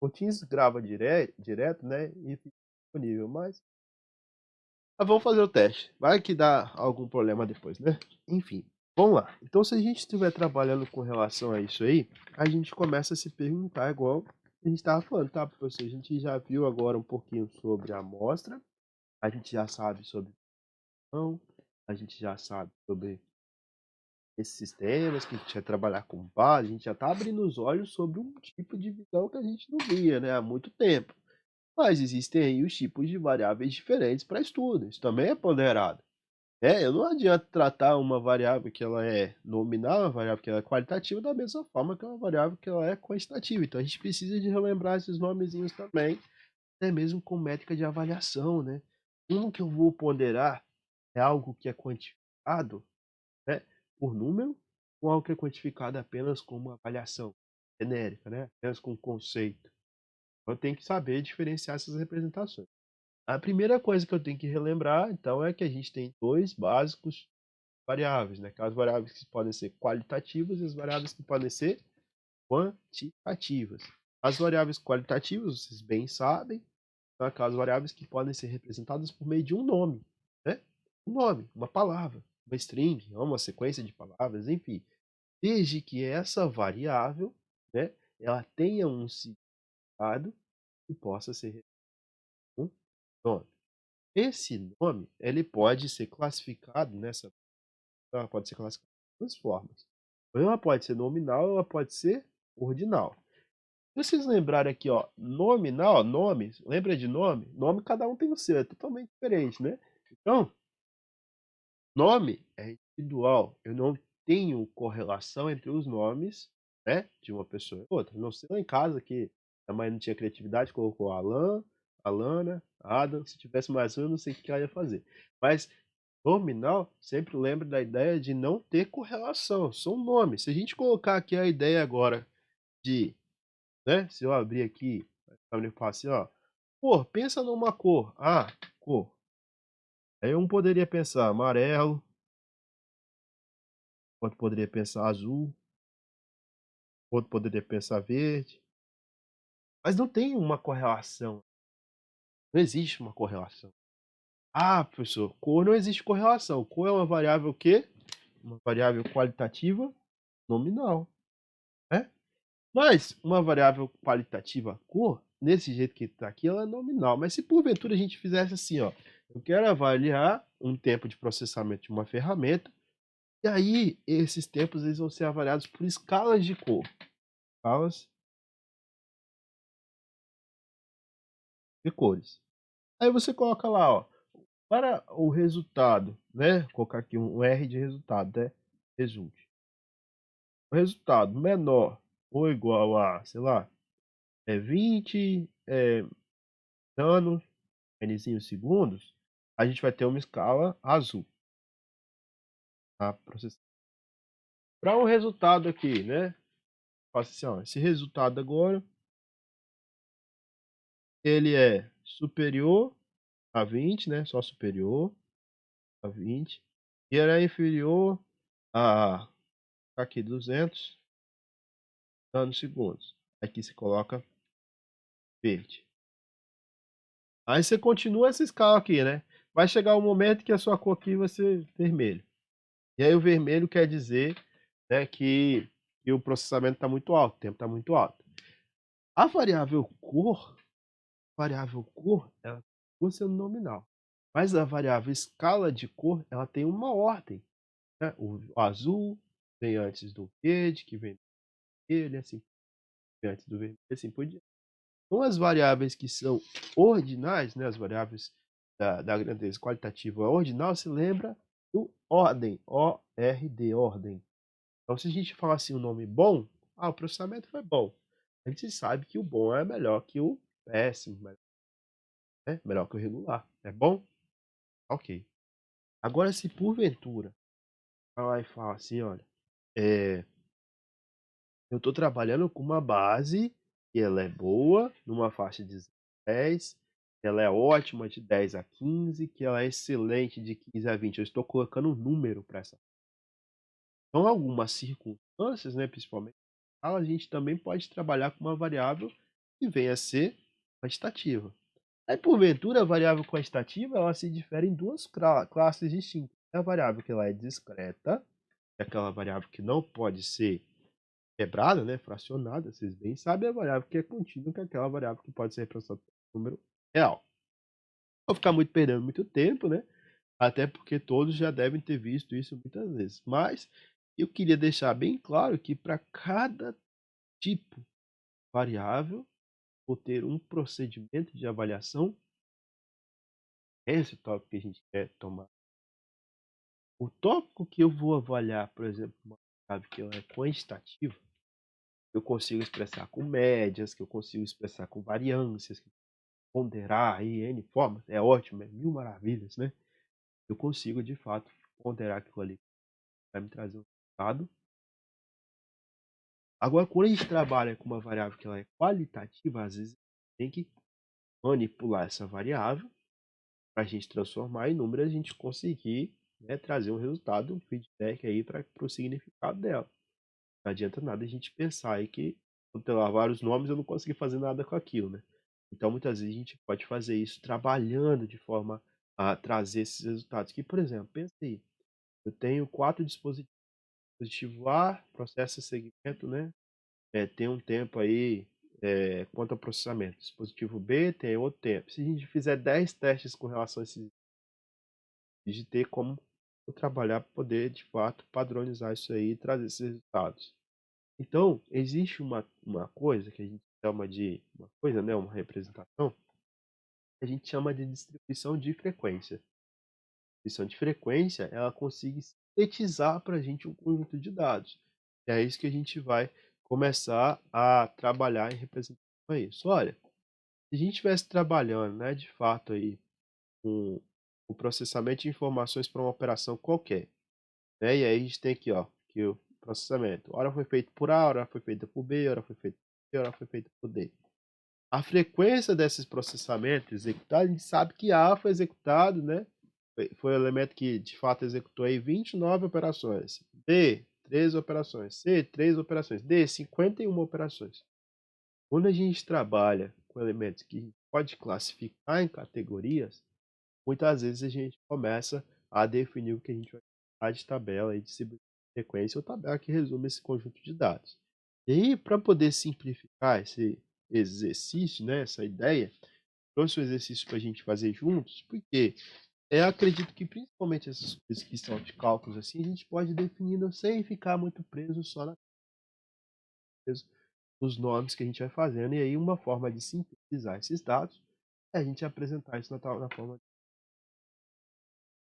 O Teams grava direto, né, e fica disponível, mas vamos fazer o teste, vai que dá algum problema depois, né. Enfim, vamos lá. Então se a gente estiver trabalhando com relação a isso aí, a gente começa a se perguntar igual a gente estava falando, tá, professor, a gente já viu agora um pouquinho sobre a amostra, a gente já sabe sobre não, a gente já sabe sobre esses sistemas, que a gente vai trabalhar com base, a gente já está abrindo os olhos sobre um tipo de visão que a gente não via, né, há muito tempo. Mas existem aí os tipos de variáveis diferentes para estudo, isso também é ponderado. Eu não adianta tratar uma variável que ela é nominal, uma variável que ela é qualitativa, da mesma forma que uma variável que ela é quantitativa. Então a gente precisa de relembrar esses nomezinhos também, até mesmo com métrica de avaliação, né. Como que eu vou ponderar é algo que é quantificado, né, por número, ou algo que é quantificado apenas com uma avaliação genérica, né, apenas com um conceito. Eu tenho que saber diferenciar essas representações. A primeira coisa que eu tenho que relembrar, então, é que a gente tem 2 básicos variáveis, né, aquelas variáveis que podem ser qualitativas e as variáveis que podem ser quantitativas. As variáveis qualitativas, vocês bem sabem, são aquelas variáveis que podem ser representadas por meio de um nome, né, um nome, uma palavra, uma string, ou uma sequência de palavras, enfim, desde que essa variável, né, ela tenha um significado e possa ser um nome. Esse nome, ele pode ser classificado nessa ela pode ser classificada de 2 formas. Ou ela pode ser nominal, ou ela pode ser ordinal. Se vocês lembrarem aqui, ó, nominal, nome, lembra de nome? Nome cada um tem o seu, é totalmente diferente, né. Então, nome é individual, eu não tenho correlação entre os nomes, né, de uma pessoa e outra. Não sei lá em casa que a mãe não tinha criatividade, colocou Alan, Alana, Adam, se tivesse mais um, eu não sei o que ela ia fazer. Mas nominal, sempre lembra da ideia de não ter correlação, são nomes. Se a gente colocar aqui a ideia agora de, né, se eu abrir aqui, eu faço assim, ó, cor, pensa numa cor. Ah, cor. Aí um poderia pensar amarelo, outro poderia pensar azul, outro poderia pensar verde, mas não tem uma correlação, não existe uma correlação. Ah, professor, cor não existe correlação. Cor é uma variável o quê? Uma variável qualitativa nominal, né? Mas uma variável qualitativa cor, nesse jeito que está aqui, ela é nominal. Mas se porventura a gente fizesse assim, ó, eu quero avaliar um tempo de processamento de uma ferramenta, e aí esses tempos eles vão ser avaliados por escalas de cor, escalas de cores. Aí você coloca lá, ó, para o resultado, né? Vou colocar aqui um R de resultado, né? Resulte. O resultado menor ou igual a, sei lá, 20 nanos Nzinho segundos, a gente vai ter uma escala azul, tá, para o resultado aqui, né, faço assim, ó, esse resultado agora, ele é superior a 20, né, só superior a 20, e ele é inferior a, aqui, 200 nanosegundos. Aqui você coloca verde. Aí você continua essa escala aqui, né, vai chegar um momento que a sua cor aqui vai ser vermelho. E aí o vermelho quer dizer, né, que o processamento está muito alto, o tempo está muito alto. A variável cor, ela continua sendo nominal, mas a variável escala de cor, ela tem uma ordem, né, o azul vem antes do verde, que vem vermelho, assim, vem antes do vermelho, assim por diante. Então as variáveis que são ordinais, né, as variáveis da grandeza qualitativa ordinal, se lembra do ordem, O-R-D, ordem. Então se a gente falar assim o nome bom, o processamento foi bom. A gente sabe que o bom é melhor que o péssimo, né, melhor que o regular. É bom? Ok. Agora se porventura falar e fala assim: "Olha, eh, eu estou trabalhando com uma base que ela é boa, numa faixa de 10, ela é ótima de 10 a 15, que ela é excelente de 15 a 20". Eu estou colocando um número para essa. Então algumas circunstâncias, né, principalmente, a gente também pode trabalhar com uma variável que vem a ser quantitativa. Aí, porventura, a variável quantitativa ela se difere em duas classes distintas. A variável que ela é discreta, é aquela variável que não pode ser quebrada, né, fracionada, vocês bem sabem, a variável que é contínua, que é aquela variável que pode ser representada por um número real. Não vou ficar perdendo muito tempo, né? Até porque todos já devem ter visto isso muitas vezes. Mas eu queria deixar bem claro que para cada tipo de variável, vou ter um procedimento de avaliação. Esse tópico que a gente quer tomar. O tópico que eu vou avaliar, por exemplo, uma variável que ela é quantitativa, eu consigo expressar com médias, que eu consigo expressar com variâncias, ponderar aí N formas, é ótimo, é mil maravilhas, né? Eu consigo, de fato, ponderar aquilo ali, vai me trazer um resultado. Agora, quando a gente trabalha com uma variável que ela é qualitativa, às vezes tem que manipular essa variável para a gente transformar em número e a gente conseguir, né, trazer um resultado, um feedback aí para o significado dela. Não adianta nada a gente pensar aí que, por ter lá vários nomes, eu não consegui fazer nada com aquilo, né? Então, muitas vezes a gente pode fazer isso trabalhando de forma a trazer esses resultados. Que, por exemplo, pensa aí, eu tenho 4 dispositivos. Dispositivo A, processa segmento, né? Tem um tempo aí, quanto ao processamento. Dispositivo B tem outro tempo. Se a gente fizer 10 testes com relação a esses, de ter como trabalhar para poder, de fato, padronizar isso aí e trazer esses resultados. Então, existe uma coisa que a gente chama de uma coisa, né, uma representação, que a gente chama de distribuição de frequência. Distribuição de frequência, ela consegue sintetizar para a gente um conjunto de dados. E é isso que a gente vai começar a trabalhar em representação a isso. Olha, se a gente estivesse trabalhando, né, de fato aí com o processamento de informações para uma operação qualquer, né? E aí a gente tem aqui, ó, que o processamento, hora foi feito por A, hora foi feita por B, hora foi feita por C, hora foi feita por D. A frequência desses processamentos executados, a gente sabe que A foi executado, né? Foi o elemento que de fato executou aí 29 operações. B, 13 operações. C, 3 operações. D, 51 operações. Quando a gente trabalha com elementos que a gente pode classificar em categorias, muitas vezes a gente começa a definir o que a gente vai chamar de tabela e de sequência ou tabela que resume esse conjunto de dados. E aí, para poder simplificar esse exercício, né, essa ideia, trouxe um exercício para a gente fazer juntos, porque eu acredito que principalmente essas coisas que são de cálculos assim, a gente pode definir sem ficar muito preso só nos nomes que a gente vai fazendo. E aí uma forma de sintetizar esses dados é a gente apresentar isso na forma de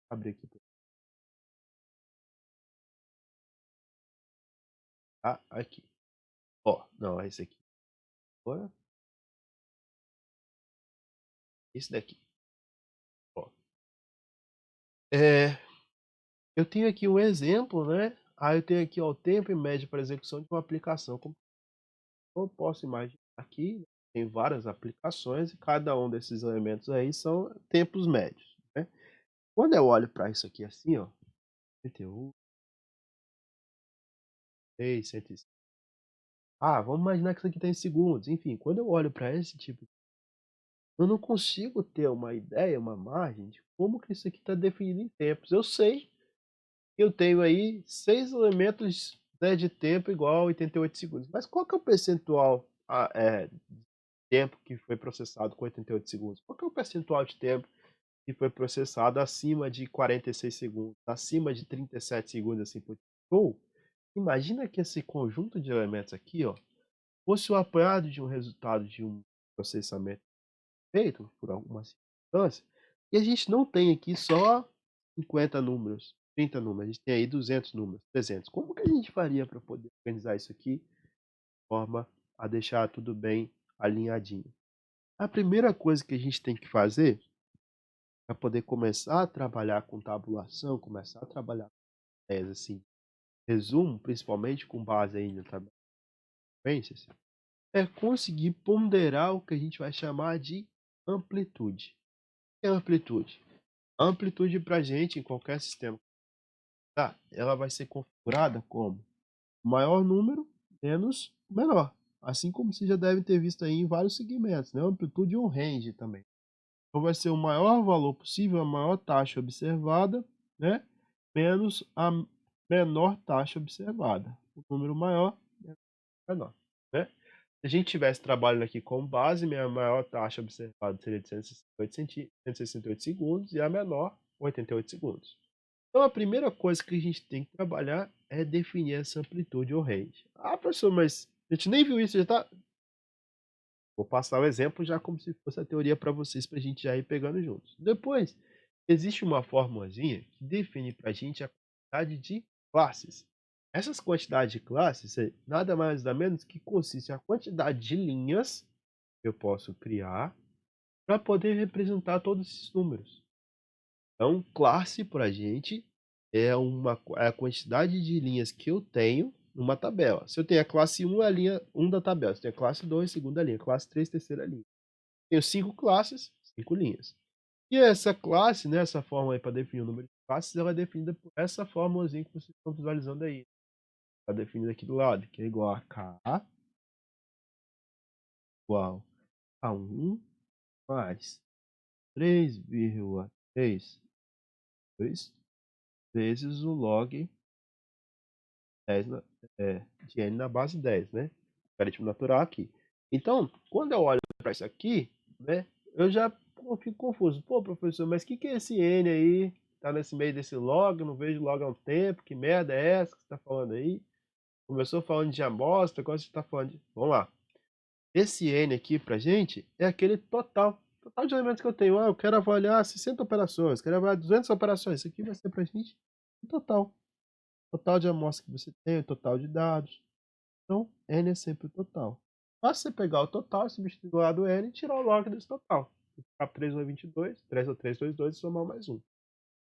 abrir aqui. Tá? Aqui. Ó, não, é esse aqui. Agora, esse daqui. Ó. É, eu tenho aqui um exemplo, né? Aí eu tenho aqui ó, o tempo e média para execução de uma aplicação. Como eu posso imaginar aqui, tem várias aplicações e cada um desses elementos aí são tempos médios, né? Quando eu olho para isso aqui assim, ó, 101, 6, 105. Ah, vamos imaginar que isso aqui tem segundos. Enfim, quando eu olho para esse tipo, eu não consigo ter uma ideia, uma margem de como que isso aqui está definido em tempos. Eu sei que eu tenho aí 6 elementos, né, de tempo igual a 88 segundos. Mas qual que é o percentual de tempo que foi processado com 88 segundos? Qual que é o percentual de tempo que foi processado acima de 46 segundos, acima de 37 segundos, assim por diante? Ou imagina que esse conjunto de elementos aqui, ó, fosse o apanhado de um resultado de um processamento feito por alguma circunstância, e a gente não tem aqui só 50 números, 30 números, a gente tem aí 200 números, 300. Como que a gente faria para poder organizar isso aqui de forma a deixar tudo bem alinhadinho? A primeira coisa que a gente tem que fazer para poder começar a trabalhar com tabulação, começar a trabalhar com ideias assim, resumo, principalmente com base aí na tabela de frequências, é conseguir ponderar o que a gente vai chamar de amplitude. O que é amplitude? A amplitude para a gente, em qualquer sistema, tá? Ela vai ser configurada como maior número menos o menor. assim como vocês já devem ter visto aí em vários segmentos, né? Amplitude e um range também. Então vai ser o maior valor possível, a maior taxa observada, né? Menos a menor taxa observada. O número maior é o menor, né? Se a gente tivesse trabalhando aqui com base, minha maior taxa observada seria de 168 segundos e a menor 88 segundos. Então a primeira coisa que a gente tem que trabalhar é definir essa amplitude ou range. Ah, professor, mas a gente nem viu isso, já tá. Vou passar o exemplo já como se fosse a teoria para vocês, para a gente já ir pegando juntos. Depois, existe uma formulazinha que define para a gente a quantidade de classes. Essas quantidades de classes é nada mais nada menos que consiste a quantidade de linhas que eu posso criar para poder representar todos esses números. Então, classe para a gente é a quantidade de linhas que eu tenho numa tabela. Se eu tenho a classe 1, é a linha 1 da tabela. Se eu tenho a classe 2, segunda linha. Classe 3, terceira linha. Tenho 5 classes, 5 linhas. E essa classe, né, essa fórmula aí para definir o número de classes, ela é definida por essa fórmulazinha que vocês estão visualizando aí. Está definida aqui do lado, que é igual a K igual a 1 mais 3,32 vezes o log 10 de n na base 10, né? Logaritmo natural aqui. Então, quando eu olho para isso aqui, né, eu já fico confuso. Pô, professor, mas o que é esse n aí? Tá nesse meio desse log, não vejo log há um tempo. Que merda é essa que você está falando aí? Começou falando de amostra, agora você está falando de... Vamos lá. Esse n aqui pra gente é aquele total. Total de elementos que eu tenho. Ah, eu quero avaliar 60 operações, quero avaliar 200 operações. Isso aqui vai ser pra gente o total. Total de amostras que você tem, o total de dados. Então, n é sempre o total. Basta você pegar o total, substituir do lado n e tirar o log desse total. Ficar 3 ou 22, 3 ou 3, 2, 2 e somar mais 1.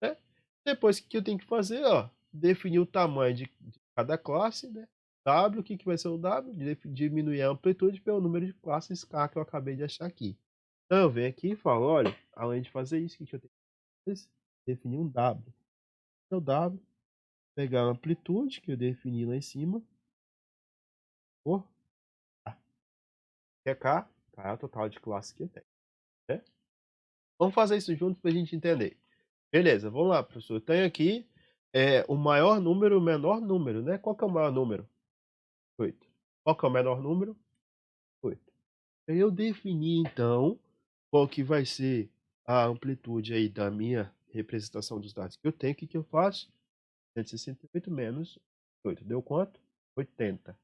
Né? Depois, o que eu tenho que fazer? Ó, definir o tamanho de cada classe. Né? W, o que vai ser o W? Diminuir a amplitude pelo número de classes K que eu acabei de achar aqui. Então, eu venho aqui e falo, olha, além de fazer isso, o que eu tenho que fazer? Definir um W. Então, W, pegar a amplitude que eu defini lá em cima, por que é K, K é o total de classes que eu tenho. Né? Vamos fazer isso junto para a gente entender. Beleza, vamos lá, professor. Eu tenho aqui o maior número e o menor número, né? Qual que é o maior número? 8. Qual que é o menor número? 8. Eu defini, então, qual que vai ser a amplitude aí da minha representação dos dados que eu tenho. O que que eu faço? 168 menos 8. Deu quanto? 80.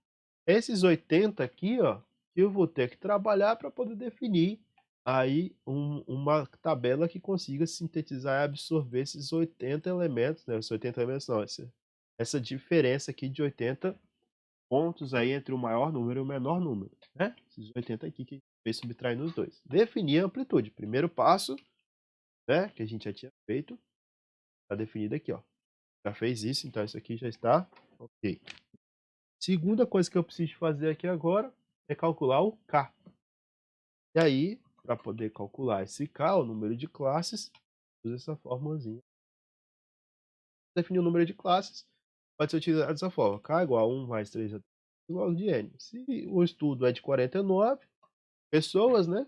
Esses 80 aqui, ó, que eu vou ter que trabalhar para poder definir aí uma tabela que consiga sintetizar e absorver esses 80 elementos, né? Esses 80 elementos não, essa diferença aqui de 80 pontos aí entre o maior número e o menor número, né? Esses 80 aqui que fez subtrair nos dois. Definir a amplitude. Primeiro passo, né, que a gente já tinha feito, está definido aqui, ó. Já fez isso, então isso aqui já está ok. Segunda coisa que eu preciso fazer aqui agora é calcular o K. E aí, para poder calcular esse K, o número de classes, usa essa formulazinha. Definir o número de classes pode ser utilizado dessa forma. K igual a 1 mais 3 log de N. Se o estudo é de 49 pessoas, né?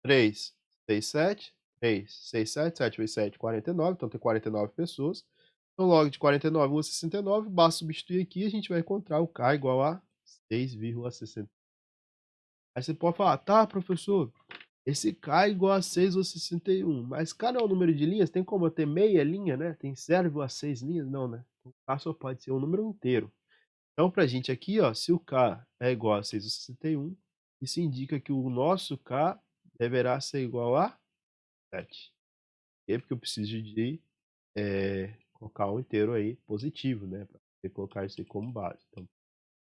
3, 6, 7. 3, 6, 7. 7 vezes 7, 49. Então tem 49 pessoas. Então log de 49 igual a 69. Basta substituir aqui e a gente vai encontrar o K igual a 6,60. Aí você pode falar, tá, professor, esse K é igual a 6 ou 61. Mas K não é o número de linhas? Tem como eu ter meia linha, né? Tem 0,6 linhas? Não, né? O K só pode ser um número inteiro. Então, pra gente aqui, ó, se o K é igual a 6 ou 61, isso indica que o nosso K deverá ser igual a 7. Por quê? Porque eu preciso de colocar um inteiro aí positivo, né? Para poder colocar isso aí como base. Então,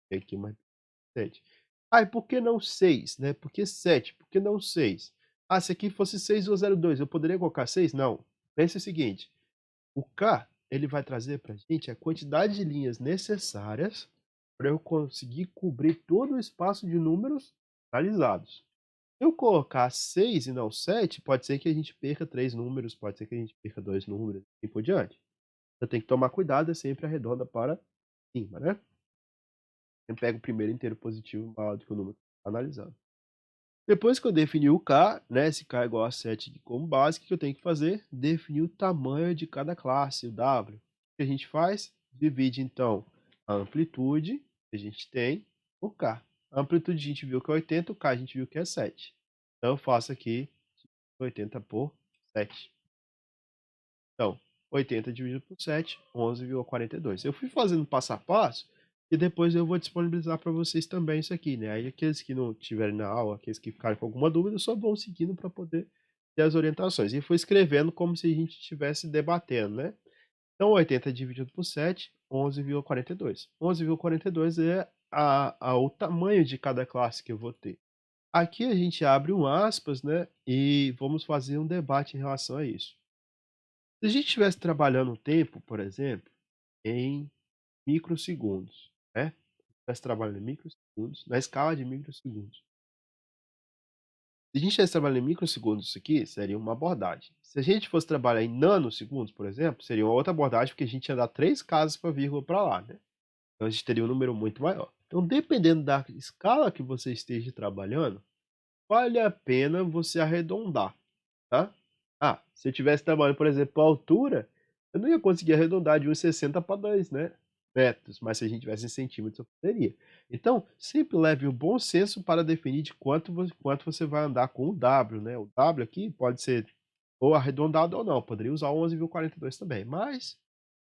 tem aqui mais 7. Ah, e por que não 6, né? Por que 7? Por que não 6? Ah, se aqui fosse 6,02, eu poderia colocar 6? Não. Pense o seguinte, o K, ele vai trazer para a gente a quantidade de linhas necessárias para eu conseguir cobrir todo o espaço de números analisados. Se eu colocar 6 e não 7, pode ser que a gente perca 3 números, pode ser que a gente perca 2 números e por diante. Então tem que tomar cuidado, é sempre arredonda para cima, né? Eu pego o primeiro inteiro positivo maior do que o número que está analisando. Depois que eu defini o K, né, esse K é igual a 7 aqui como base, o que eu tenho que fazer? Definir o tamanho de cada classe, o W. O que a gente faz? Divide, então, a amplitude que a gente tem, o K. A amplitude a gente viu que é 80, o K a gente viu que é 7. Então, eu faço aqui 80 por 7. Então, 80 dividido por 7, 11,42. Eu fui fazendo passo a passo e depois eu vou disponibilizar para vocês também isso aqui, né? Aí aqueles que não tiverem na aula, aqueles que ficarem com alguma dúvida, só vão seguindo para poder ter as orientações. E fui escrevendo como se a gente estivesse debatendo, né? Então, 80 dividido por 7, 11,42. 11,42 é o tamanho de cada classe que eu vou ter. Aqui a gente abre um aspas, né? E vamos fazer um debate em relação a isso. Se a gente estivesse trabalhando o tempo, por exemplo, em microsegundos, né? Estivesse trabalhando em microsegundos, na escala de microsegundos. Se a gente estivesse trabalhando em microsegundos, isso aqui seria uma abordagem. Se a gente fosse trabalhar em nanosegundos, por exemplo, seria uma outra abordagem, porque a gente ia dar 3 casas para vírgula para lá, né? Então a gente teria um número muito maior. Então, dependendo da escala que você esteja trabalhando, vale a pena você arredondar, tá? Se eu tivesse trabalhando, por exemplo, a altura, eu não ia conseguir arredondar de 1,60 para 2, né, metros, mas se a gente tivesse em centímetros, eu poderia. Então, sempre leve o bom senso para definir de quanto você vai andar com o W, né? O W aqui pode ser ou arredondado ou não, poderia usar 11,42 também, mas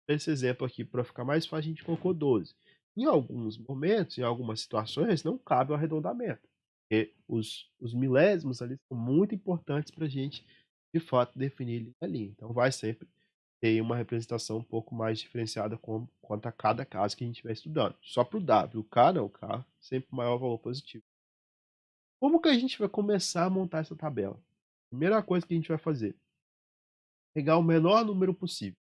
esse exemplo aqui, para ficar mais fácil, a gente colocou 12. Em alguns momentos, em algumas situações, não cabe o arredondamento, porque os milésimos ali são muito importantes para a gente, de fato, definir linha a linha. Então, vai sempre ter uma representação um pouco mais diferenciada quanto a cada caso que a gente estiver estudando. Só para o W, o K não, o K sempre maior valor positivo. Como que a gente vai começar a montar essa tabela? Primeira coisa que a gente vai fazer, pegar o menor número possível.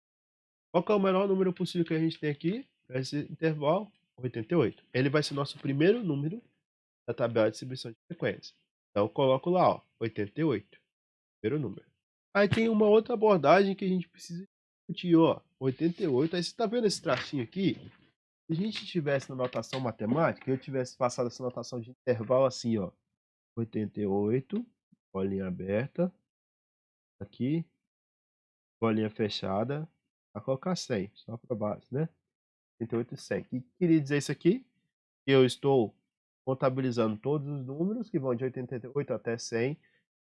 Qual que é o menor número possível que a gente tem aqui? Esse intervalo, 88. Ele vai ser nosso primeiro número da tabela de distribuição de frequência. Então, eu coloco lá, ó, 88, primeiro número. Aí tem uma outra abordagem que a gente precisa discutir, ó, 88. Aí você está vendo esse tracinho aqui? Se a gente tivesse na notação matemática, eu tivesse passado essa notação de intervalo assim, ó, 88, bolinha aberta, aqui, bolinha fechada, a colocar 100, só para base, né? 88 e 100. O que queria dizer isso aqui? Eu estou contabilizando todos os números que vão de 88 até 100,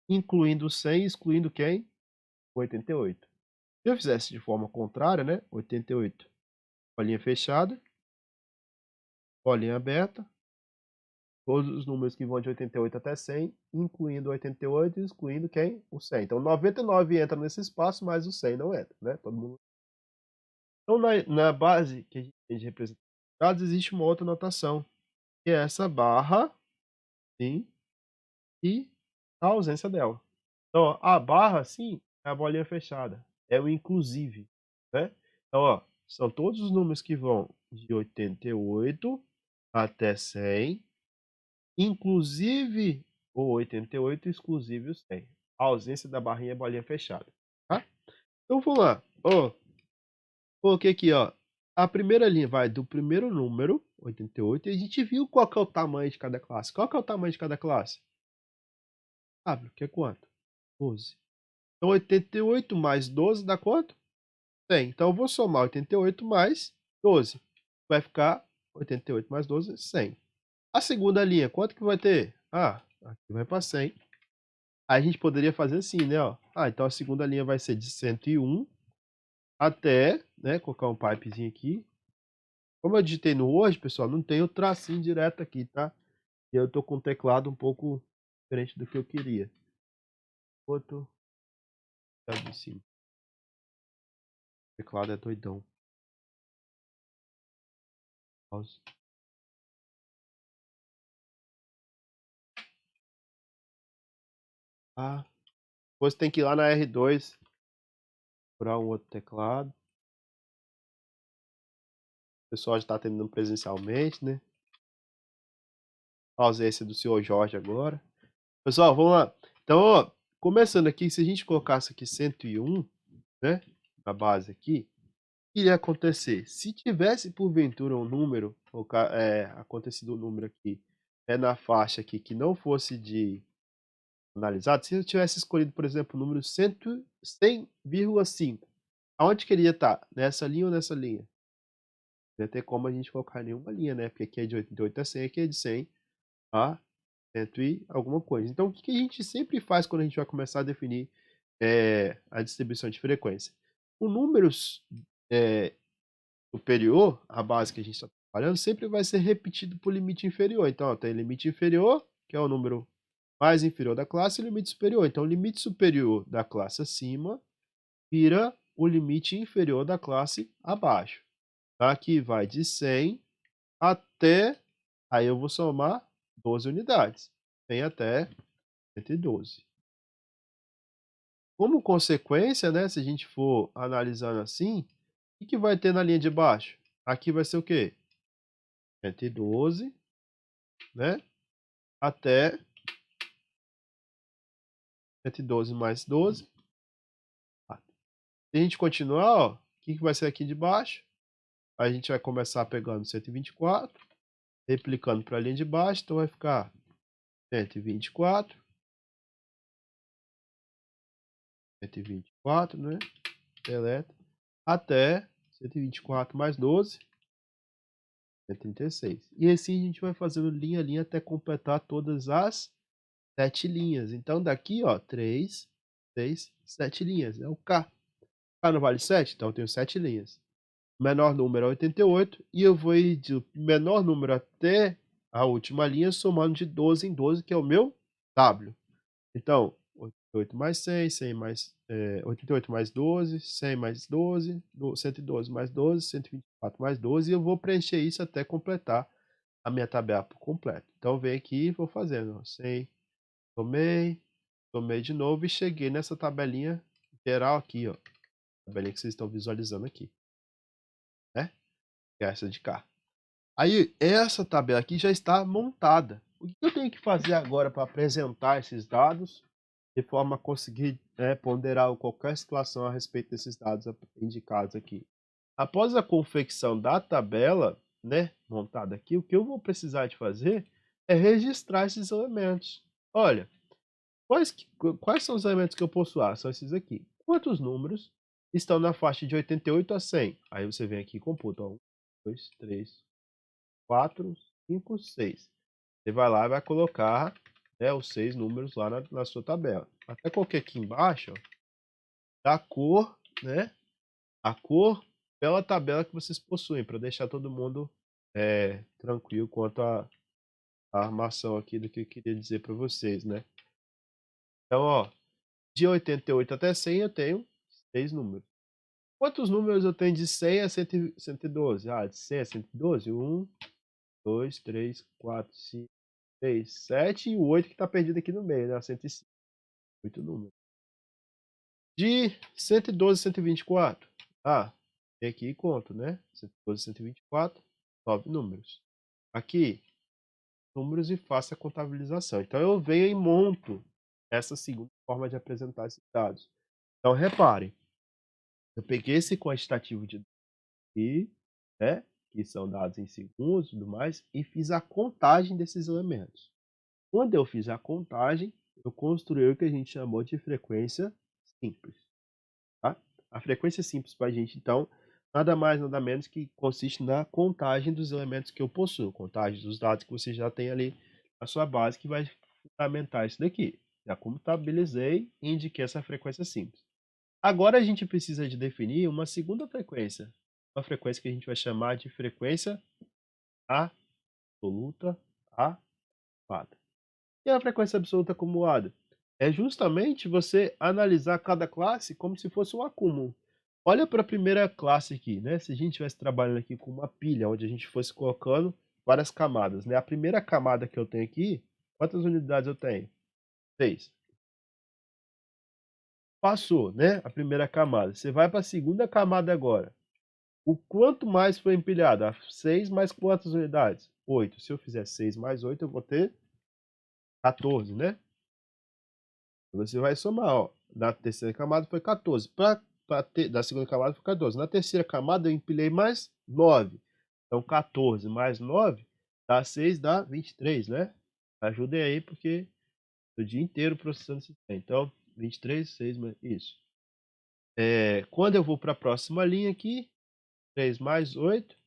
incluindo 100 e excluindo quem? 88. Se eu fizesse de forma contrária, né? 88, bolinha fechada, bolinha aberta, todos os números que vão de 88 até 100, incluindo 88 e excluindo quem? O 100. Então, 99 entra nesse espaço, mas o 100 não entra, né? Todo mundo. Então, na base que a gente tem de representados, existe uma outra notação, que é essa barra, sim, e a ausência dela. Então, ó, a barra, sim, é a bolinha fechada, é o inclusive, né? Então, ó, são todos os números que vão de 88 até 100, inclusive o 88, exclusive o 100. A ausência da barrinha é bolinha fechada, tá? Então, vamos lá. Ó, coloquei aqui, ó, a primeira linha vai do primeiro número, 88, e a gente viu qual que é o tamanho de cada classe. Qual que é o tamanho de cada classe? W, que é quanto? 12. Então, 88 mais 12 dá quanto? 100. Então, eu vou somar 88 mais 12. Vai ficar 88 mais 12, 100. A segunda linha, quanto que vai ter? Aqui vai para 100. Aí a gente poderia fazer assim, né? Ó. Então a segunda linha vai ser de 101 até, né? Colocar um pipezinho aqui. Como eu digitei no Word, pessoal, não tem o tracinho direto aqui, tá? E eu tô com o teclado um pouco diferente do que eu queria. Outro. Tá de cima. O teclado é doidão. Pause. Depois tem que ir lá na R2 procurar um outro teclado. O pessoal já está atendendo presencialmente, né? A ausência do senhor Jorge agora. Pessoal, vamos lá. Então, ó, começando aqui, se a gente colocasse aqui 101, né? Na base aqui, iria acontecer? Se tivesse porventura um número, acontecido um número aqui, na faixa aqui que não fosse de analisado, se eu tivesse escolhido, por exemplo, o número 100,5, aonde queria estar? Nessa linha ou nessa linha? Não ia ter como a gente colocar nenhuma linha, né? Porque aqui é de 88 a 100, aqui é de 100 a 100 e alguma coisa. Então, o que a gente sempre faz quando a gente vai começar a definir a distribuição de frequência? O número eh, superior à base que a gente está trabalhando sempre vai ser repetido por limite inferior. Então, ó, tem limite inferior, que é o número mais inferior da classe, e limite superior. Então, o limite superior da classe acima vira o limite inferior da classe abaixo. Aqui vai de 100 até, aí eu vou somar 12 unidades, 100 até 112. Como consequência, né, se a gente for analisando assim, o que vai ter na linha de baixo? Aqui vai ser o quê? 112, né, até 112 mais 12. Se a gente continuar, ó, o que vai ser aqui de baixo? A gente vai começar pegando 124, replicando para a linha de baixo, então vai ficar 124, 124, né? Deleta, até 124 mais 12, 136. E assim a gente vai fazendo linha a linha até completar todas as 7 linhas. Então daqui, ó, 3, 6, 7 linhas. É o K. K não vale 7? Então eu tenho 7 linhas. O menor número é 88 e eu vou ir do menor número até a última linha somando de 12 em 12, que é o meu W. Então, 88 mais 100, 100 mais, 88 mais 12, 100 mais 12, 112 mais 12, 124 mais 12, e eu vou preencher isso até completar a minha tabela por completo. Então, vem aqui e vou fazendo, ó, 100, somei de novo e cheguei nessa tabelinha geral aqui, ó, tabelinha que vocês estão visualizando aqui, né? Que é essa de cá. Aí, essa tabela aqui já está montada. O que eu tenho que fazer agora para apresentar esses dados de forma a conseguir ponderar qualquer situação a respeito desses dados indicados aqui? Após a confecção da tabela, né, montada aqui, o que eu vou precisar de fazer é registrar esses elementos. Olha, quais são os elementos que eu possuo? Ah, são esses aqui. Quantos números estão na faixa de 88 a 100? Aí você vem aqui e computa. 1, 2, 3, 4, 5, 6. Você vai lá e vai colocar, né, os 6 números lá na sua tabela. Até coloquei aqui embaixo, ó, da cor, né, a cor pela tabela que vocês possuem, para deixar todo mundo tranquilo quanto à armação aqui do que eu queria dizer para vocês, né. Então, ó, de 88 até 100 eu tenho 6 números. Quantos números eu tenho de 100 a 112? Ah, de 100 a 112? 1, 2, 3, 4, 5, 6, 7 e o 8 que está perdido aqui no meio, né? 105. 8 números. De 112 a 124. Ah, tem aqui e conto, né? 112 a 124, 9 números. Aqui, números e faço a contabilização. Então eu venho e monto essa segunda forma de apresentar esses dados. Então reparem, eu peguei esse quantitativo de aqui, né, que são dados em segundos e tudo mais, e fiz a contagem desses elementos. Quando eu fiz a contagem, eu construí o que a gente chamou de frequência simples. Tá? A frequência simples para a gente, então, nada mais, nada menos que consiste na contagem dos elementos que eu possuo, contagem dos dados que você já tem ali na sua base, que vai fundamentar isso daqui. Já contabilizei e indiquei essa frequência simples. Agora a gente precisa de definir uma segunda frequência, uma frequência que a gente vai chamar de frequência absoluta acumulada. E a frequência absoluta acumulada? É justamente você analisar cada classe como se fosse um acúmulo. Olha para a primeira classe aqui, né? Se a gente estivesse trabalhando aqui com uma pilha, onde a gente fosse colocando várias camadas, né? A primeira camada que eu tenho aqui, quantas unidades eu tenho? 6. Passou, né? A primeira camada. Você vai para a segunda camada agora. O quanto mais foi empilhado? 6 mais quantas unidades? 8. Se eu fizer 6 mais 8, eu vou ter 14, né? Você vai somar, ó. Na terceira camada foi 14. Para da segunda camada fica 12. Na terceira camada eu empilhei mais 9. Então 14 mais 9 dá 6, dá 23, né? Ajudem aí, porque o dia inteiro processando esse trem. Então, 23, 6 mais... Isso. Quando eu vou para a próxima linha aqui, 3 mais 8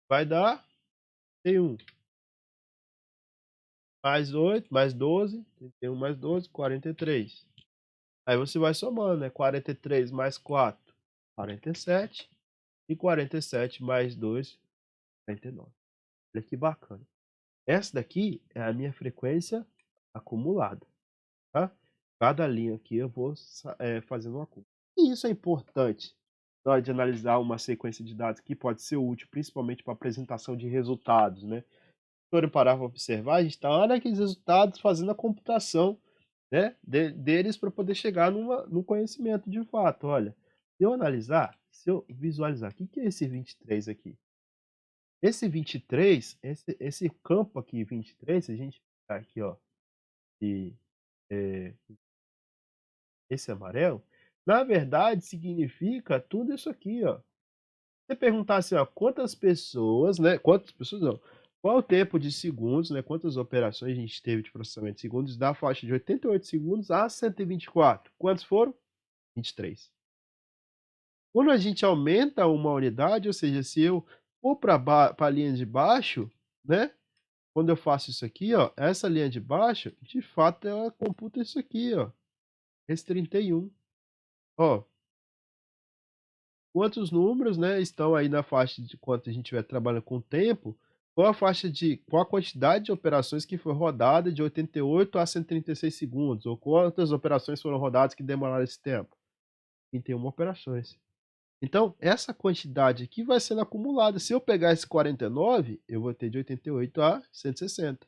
vai dar 31. Mais 8, mais 12, 31 mais 12, 43. Aí você vai somando, né? 43 mais 4, 47. E 47 mais 2, 49. Olha que bacana. Essa daqui é a minha frequência acumulada, tá? Cada linha aqui eu vou fazendo um acúmulo. E isso é importante na hora de analisar uma sequência de dados que pode ser útil, principalmente para apresentação de resultados, né? Se for parar para observar, a gente está lá naqueles resultados fazendo a computação, né, deles para poder chegar no conhecimento de fato. Olha, se eu analisar, se eu visualizar, o que é esse 23 aqui? Esse 23, esse campo aqui, 23, se a gente pegar aqui, ó, e, esse amarelo, na verdade significa tudo isso aqui, ó. Se você perguntar assim, ó, quantas pessoas, né, quantas pessoas não, qual o tempo de segundos, né, quantas operações a gente teve de processamento de segundos, da faixa de 88 segundos a 124. Quantos foram? 23. Quando a gente aumenta uma unidade, ou seja, se eu for para a linha de baixo, né, quando eu faço isso aqui, ó, essa linha de baixo, de fato ela computa isso aqui, ó, esse 31. Ó, quantos números, né, estão aí na faixa de quanto a gente estiver trabalhando com o tempo, qual a quantidade de operações que foi rodada de 88 a 136 segundos, ou quantas operações foram rodadas que demoraram esse tempo? 31 operações. Então, essa quantidade aqui vai sendo acumulada. Se eu pegar esse 49, eu vou ter de 88 a 160.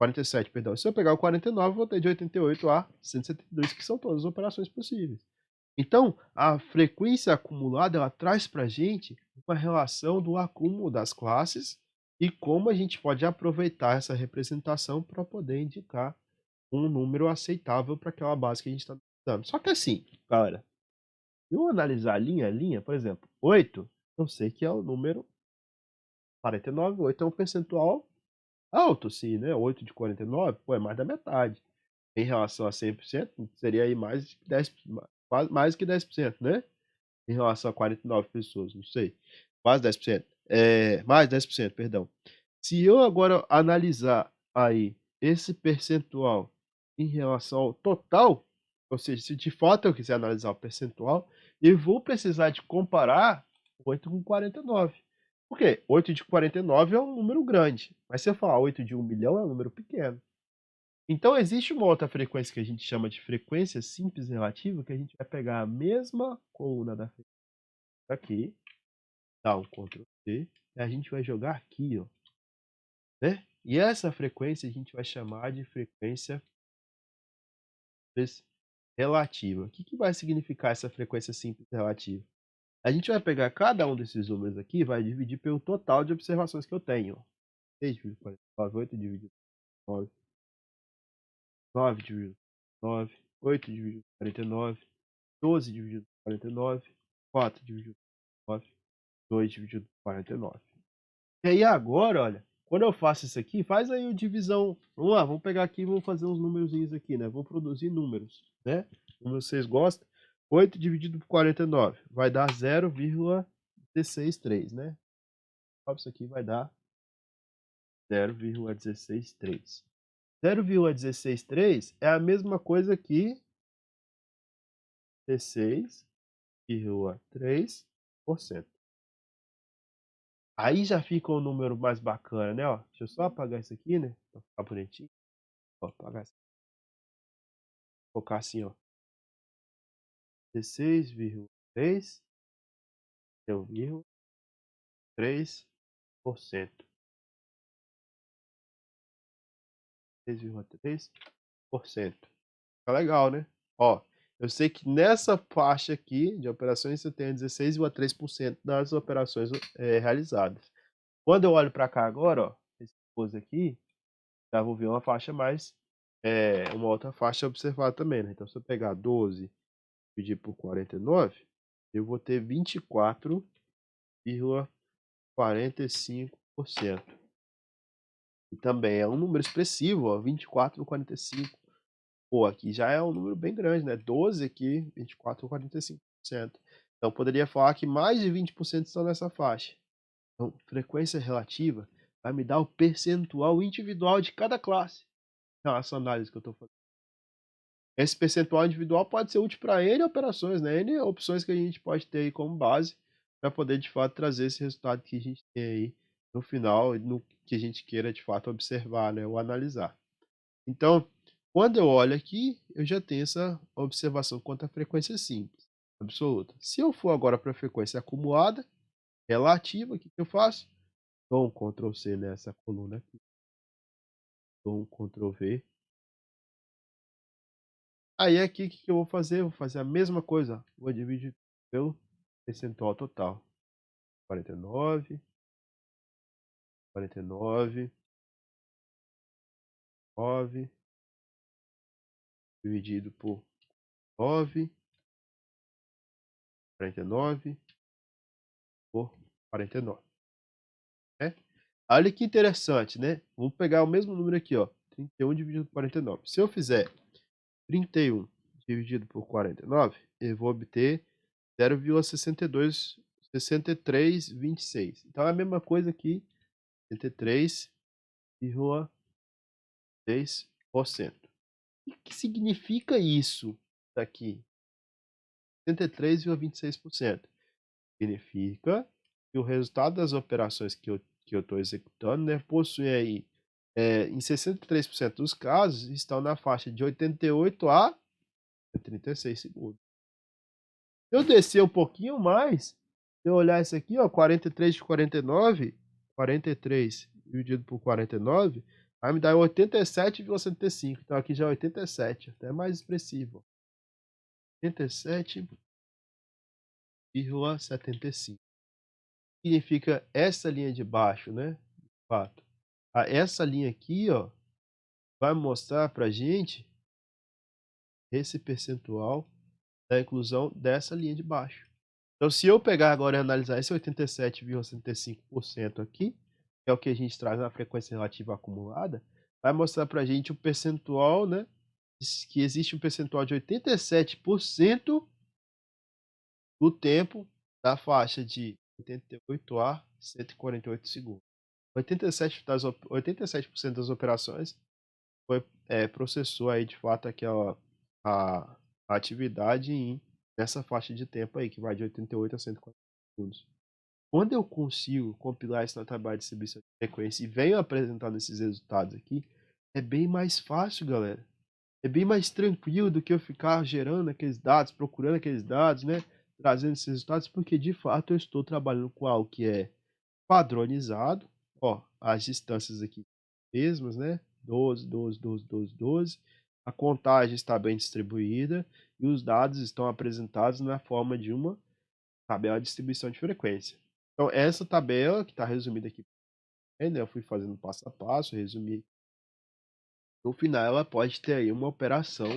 47, perdão. Se eu pegar o 49, eu vou ter de 88 a 172, que são todas as operações possíveis. Então, a frequência acumulada, ela traz para a gente uma relação do acúmulo das classes e como a gente pode aproveitar essa representação para poder indicar um número aceitável para aquela base que a gente está dando. Só que assim, galera, se eu analisar linha a linha, por exemplo, 8, eu sei que é o número 49, 8 é um percentual alto, sim, né? 8 de 49, pô, é mais da metade. Em relação a 100%, seria aí mais de 10, mais que 10%, né? Em relação a 49 pessoas, não sei. Quase 10%. Mais 10%, perdão. Se eu agora analisar aí esse percentual em relação ao total, ou seja, se de fato eu quiser analisar o percentual, eu vou precisar de comparar 8 com 49. Por quê? 8 de 49 é um número grande, mas se eu falar 8 de 1 milhão é um número pequeno. Então existe uma outra frequência que a gente chama de frequência simples relativa, que a gente vai pegar a mesma coluna da frequência aqui, dá um Ctrl C, e a gente vai jogar aqui, ó, né? E essa frequência a gente vai chamar de frequência simples relativa. O que vai significar essa frequência simples relativa? A gente vai pegar cada um desses números aqui e vai dividir pelo total de observações que eu tenho. 6 dividido por 49, 8 dividido por 9, 9 dividido por 9, 8 dividido por 49, 12 dividido por 49, 4 dividido por 9, 2 dividido por 49. E aí agora, olha, quando eu faço isso aqui, faz aí o divisão. Vamos lá, vamos pegar aqui e vamos fazer uns númerozinhos aqui, né? Vamos produzir números, né? Como vocês gostam. 8 dividido por 49 vai dar 0,163, né? Isso aqui vai dar 0,163. 0,163 é a mesma coisa que 16,3%. Aí já fica um número mais bacana, né? Ó, deixa eu só apagar isso aqui, né? Pra ficar bonitinho. Ó, apagar isso. Colocar assim, ó. 16,3, 0,3%. 6,3%. Fica legal, né? Ó, eu sei que nessa faixa aqui de operações eu tenho 16,3% das operações realizadas. Quando eu olho para cá agora, ó, esse coisa aqui, já vou ver uma faixa mais, uma outra faixa observada também, né? Então, se eu pegar 12 dividir por 49, eu vou ter 24,45%. E também é um número expressivo, ó, 24,45. Pô, aqui já é um número bem grande, né? 12 aqui, 24,45%. Então poderia falar que mais de 20% estão nessa faixa. Então, frequência relativa vai me dar o percentual individual de cada classe. Então, essa análise que eu estou fazendo. Esse percentual individual pode ser útil para N operações, né? N opções que a gente pode ter aí como base para poder, de fato, trazer esse resultado que a gente tem aí no final, no que a gente queira, de fato, observar, né? Ou analisar. Então, quando eu olho aqui, eu já tenho essa observação quanto à frequência simples, absoluta. Se eu for agora para a frequência acumulada, relativa, o que eu faço? Dou um Ctrl C nessa coluna aqui, dou um Ctrl V. Aí aqui, o que eu vou fazer? Eu vou fazer a mesma coisa. Vou dividir pelo percentual total. 49, 49, 9, dividido por 9, 49 por 49. Né? Olha que interessante, né? Vamos pegar o mesmo número aqui, ó. 31 dividido por 49. Se eu fizer 31 dividido por 49, eu vou obter 0,6326. Então é a mesma coisa aqui, 63,6%. O que significa isso daqui? 63,26%. Significa que o resultado das operações que eu estou executando, né, possui aí, em 63% dos casos, estão na faixa de 88 a 36 segundos. Se eu descer um pouquinho mais, se eu olhar isso aqui, ó, 43 de 49, 43 dividido por 49, vai me dar 87,75. Então aqui já é 87, até mais expressivo. 87,75. Significa essa linha de baixo, né? De fato. Essa linha aqui, ó, vai mostrar pra gente esse percentual da inclusão dessa linha de baixo. Então, se eu pegar agora e analisar esse 87,65% aqui, que é o que a gente traz na frequência relativa acumulada, vai mostrar pra gente o percentual, né? Que existe um percentual de 87% do tempo da faixa de 88 a 148 segundos. 87% das operações processou aí de fato a, a atividade nessa faixa de tempo aí, que vai de 88 a 140 segundos. Quando eu consigo compilar isso na tabela de distribuição de frequência e venho apresentando esses resultados aqui, é bem mais fácil, galera. É bem mais tranquilo do que eu ficar gerando aqueles dados, procurando aqueles dados, né? Trazendo esses resultados, porque de fato eu estou trabalhando com algo que é padronizado. Ó, as distâncias aqui mesmas, né? 12, 12, 12, 12, 12. A contagem está bem distribuída e os dados estão apresentados na forma de uma tabela de distribuição de frequência. Então, essa tabela, que está resumida aqui, né? Eu fui fazendo passo a passo, resumi. No final, ela pode ter aí uma operação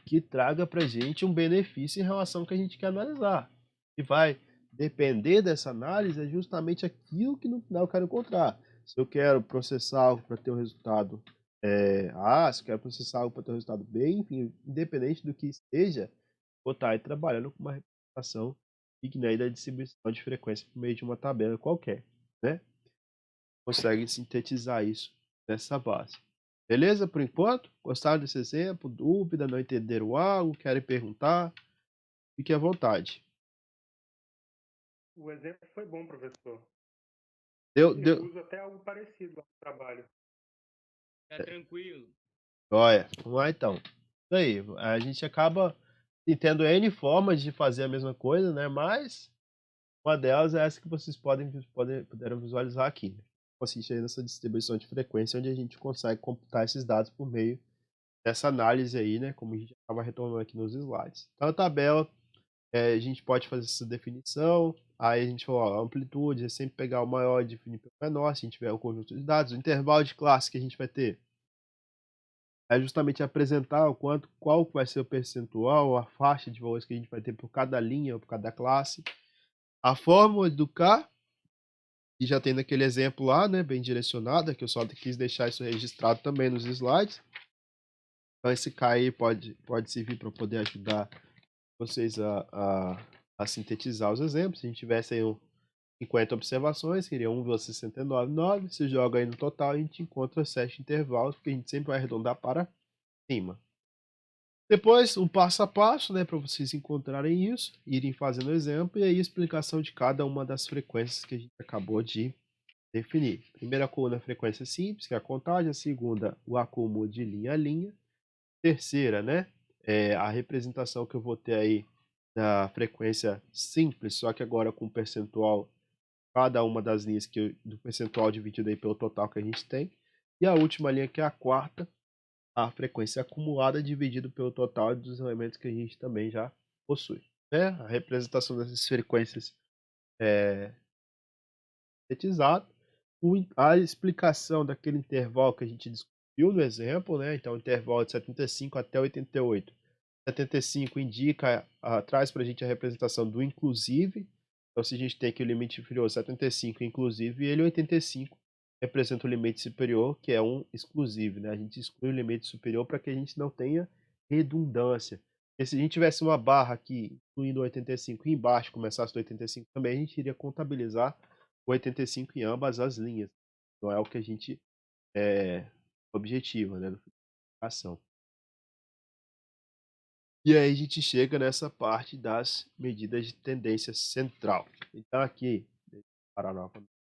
que traga para a gente um benefício em relação ao que a gente quer analisar. E vai depender dessa análise é justamente aquilo que no final eu quero encontrar. Se eu quero processar algo para ter um resultado A, se eu quero processar algo para ter um resultado B, enfim, independente do que esteja, vou estar aí trabalhando com uma representação digna aí da distribuição de frequência por meio de uma tabela qualquer, né? Consegue sintetizar isso nessa base. Beleza por enquanto? Gostaram desse exemplo? Dúvida? Não entenderam algo? Querem perguntar? Fique à vontade. O exemplo foi bom, professor. Deu, Eu deu. uso até algo parecido lá no trabalho. Tá tranquilo. Olha, vamos lá então. Isso aí, a gente acaba tendo N formas de fazer a mesma coisa, né? Mas uma delas é essa que vocês puderam visualizar aqui, né? Consiste aí nessa distribuição de frequência, onde a gente consegue computar esses dados por meio dessa análise aí, né? Como a gente estava retornando aqui nos slides. Então, a tabela, a gente pode fazer essa definição. Aí a gente falou, ó, a amplitude é sempre pegar o maior e definir pelo menor, se a gente tiver o conjunto de dados. O intervalo de classe que a gente vai ter é justamente apresentar qual vai ser o percentual, a faixa de valores que a gente vai ter por cada linha ou por cada classe. A fórmula do K, que já tem naquele exemplo lá, né, bem direcionada, que eu só quis deixar isso registrado também nos slides. Então esse K aí pode servir para poder ajudar vocês a sintetizar os exemplos. Se a gente tivesse aí 50 observações, seria 1,699. Se joga aí no total, a gente encontra 7 intervalos, porque a gente sempre vai arredondar para cima. Depois, um passo a passo, né, para vocês encontrarem isso, irem fazendo exemplo, e aí a explicação de cada uma das frequências que a gente acabou de definir. Primeira coluna, frequência simples, que é a contagem. A segunda, o acúmulo de linha a linha. Terceira, né, é a representação que eu vou ter aí da frequência simples, só que agora com percentual, cada uma das linhas do percentual dividido aí pelo total que a gente tem. E a última linha, que é a quarta, a frequência acumulada dividido pelo total dos elementos que a gente também já possui, né? A representação dessas frequências é sintetizada. A explicação daquele intervalo que a gente discutiu no exemplo, né? Então, o intervalo de 75 até 88. 75 indica, traz para a gente a representação do inclusive. Então, se a gente tem aqui o limite inferior 75 inclusive, ele 85 representa o limite superior, que é um exclusive, né? A gente exclui o limite superior para que a gente não tenha redundância. E se a gente tivesse uma barra aqui, incluindo o 85 e embaixo começasse do 85 também, a gente iria contabilizar o 85 em ambas as linhas. Não é o que a gente objetiva, né? Ação. E aí a gente chega nessa parte das medidas de tendência central. Então aqui, deixa eu parar novamente.